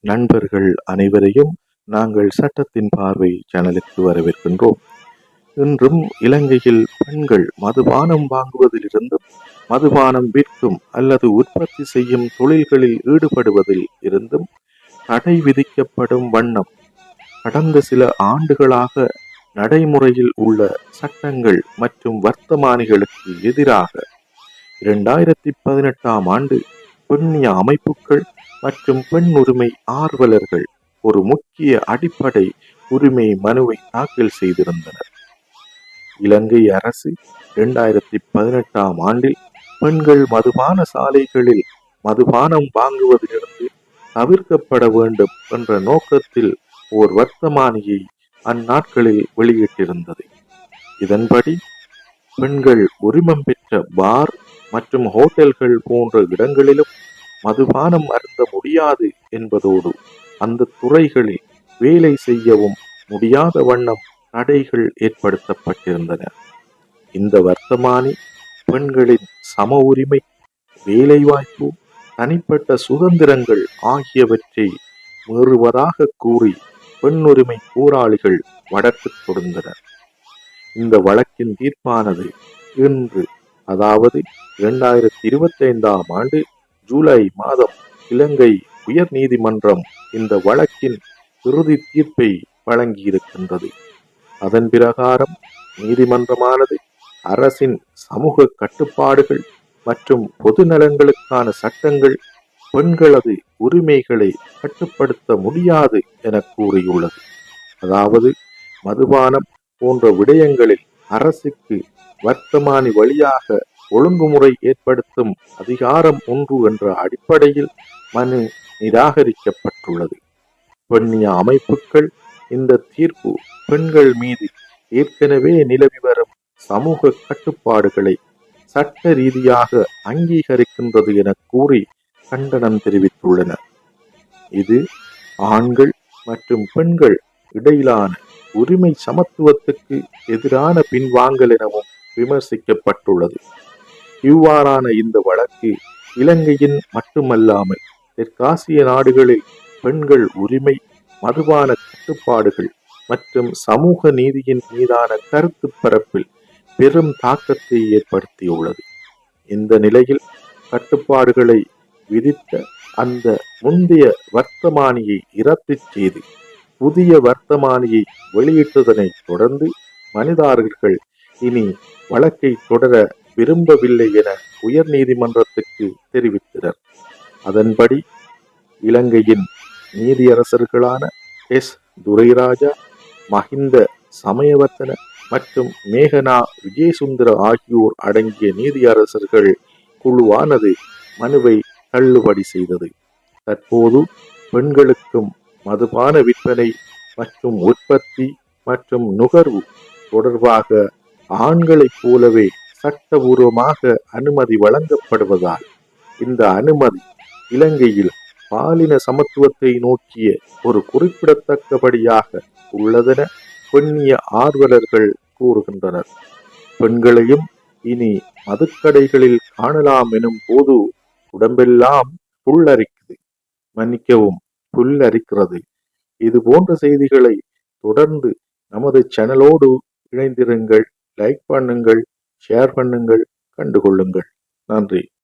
நண்பர்கள் அனைவரையும் நாங்கள் சட்டத்தின் பார்வை சேனலுக்கு வரவேற்கின்றோம். இன்றும் இலங்கையில் பெண்கள் மதுபானம் வாங்குவதிலிருந்தும் மதுபானம் விற்கும் அல்லது உற்பத்தி செய்யும் தொழில்களில் ஈடுபடுவதில் இருந்தும் தடை விதிக்கப்படும் வண்ணம் கடந்த சில ஆண்டுகளாக நடைமுறையில் உள்ள சட்டங்கள் மற்றும் வர்த்தமானிகளுக்கு எதிராக 2018ஆம் ஆண்டு பெண்ணிய அமைப்புகள் மற்றும் பெண் உரிமை ஆர்வலர்கள் ஒரு முக்கிய அடிப்படை உரிமை மனுவை தாக்கல் செய்திருந்தனர். இலங்கை அரசு 2018ஆம் ஆண்டில் பெண்கள் மதுபான சாலைகளில் மதுபானம் வாங்குவதிலிருந்து தவிர்க்கப்பட வேண்டும் என்ற நோக்கத்தில் ஓர் வர்த்தமானியை அந்நாட்களில் வெளியிட்டிருந்தது. இதன்படி பெண்கள் உரிமம் பெற்ற பார் மற்றும் ஹோட்டல்கள் போன்ற இடங்களிலும் மதுபானம் அருந்த முடியாது என்பதோடு அந்த துறைகளில் வேலை செய்யவும் முடியாத வண்ணம் தடைகள் ஏற்படுத்தப்பட்டிருந்தன. இந்த வர்த்தமானி பெண்களின் சம உரிமை, வேலைவாய்ப்பு, தனிப்பட்ட சுதந்திரங்கள் ஆகியவற்றை மீறுவதாக கூறி பெண் உரிமை போராளிகள் வழக்கு தொடுத்தனர். இந்த வழக்கின் தீர்ப்பானது இன்று, அதாவது 2025ஆம் ஆண்டு ஜூலை மாதம் இலங்கை உயர் நீதிமன்றம் இந்த வழக்கின் இறுதி தீர்ப்பை வழங்கியிருக்கின்றது. அதன் பிரகாரம் நீதிமன்றமானது அரசின் சமூக கட்டுப்பாடுகள் மற்றும் பொது நலன்களுக்கான சட்டங்கள் பெண்களது உரிமைகளை கட்டுப்படுத்த முடியாது என கூறியுள்ளது. அதாவது மதுபானம் போன்ற விடயங்களில் அரசுக்கு வர்த்தமானி வழியாக ஒழுங்குமுறை ஏற்படுத்தும் அதிகாரம் ஒன்று என்ற அடிப்படையில் மனு நிராகரிக்கப்பட்டுள்ளது. பெண்ணிய அமைப்புகள் இந்த தீர்ப்பு பெண்கள் மீது ஏற்கனவே நிலவி வரும் சமூக கட்டுப்பாடுகளை சட்ட ரீதியாக அங்கீகரிக்கின்றது என கூறி கண்டனம் தெரிவித்துள்ளனர். இது ஆண்கள் மற்றும் பெண்கள் இடையிலான உரிமை சமத்துவத்துக்கு எதிரான பின்வாங்கல் எனவும் விமர்சிக்கப்பட்டுள்ளது. இவ்வாறான இந்த வழக்கு இலங்கையின் மட்டுமல்லாமல் தெற்காசிய நாடுகளில் பெண்கள் உரிமை, மதுபான கட்டுப்பாடுகள் மற்றும் சமூக நீதியின் மீதான கருத்து பரப்பில் பெரும் தாக்கத்தை ஏற்படுத்தியுள்ளது. இந்த நிலையில் கட்டுப்பாடுகளை விதித்த அந்த முந்தைய வர்த்தமானியை இரத்து செய்து புதிய வர்த்தமானியை வெளியிட்டதனை தொடர்ந்து மனிதார்கள் இனி வழக்கை தொடர விரும்பவில்லை என உயர் நீதிமன்றத்துக்கு தெரிவித்தனர். அதன்படி இலங்கையின் நீதியரசர்களான எஸ். துரைராஜா, மஹிந்த சமயவர்த்தன மற்றும் மேகனா விஜயசுந்தர ஆகியோர் அடங்கிய நீதியரசர்கள் குழுவானது மனுவை தள்ளுபடி செய்தது. தற்போது பெண்களுக்கும் மதுபான விற்பனை மற்றும் உற்பத்தி மற்றும் நுகர்வு தொடர்பாக ஆண்களைப் போலவே சட்டபூர்வமாக அனுமதி வழங்கப்படுவதால் இந்த அனுமதி இலங்கையில் பாலின சமத்துவத்தை நோக்கிய ஒரு குறிப்பிடத்தக்கபடியாக உள்ளதென பெண்ணிய ஆர்வலர்கள் கூறுகின்றனர். பெண்களையும் இனி மதுக்கடைகளில் காணலாம் எனும் போது உடம்பெல்லாம் புல்லரிக்கிறது. இது போன்ற செய்திகளை தொடர்ந்து நமது சேனலோடு இணைந்திருங்கள். லைக் பண்ணுங்கள், ஷேர் பண்ணுங்கள், கண்டுகொள்ளுங்கள். நன்றி.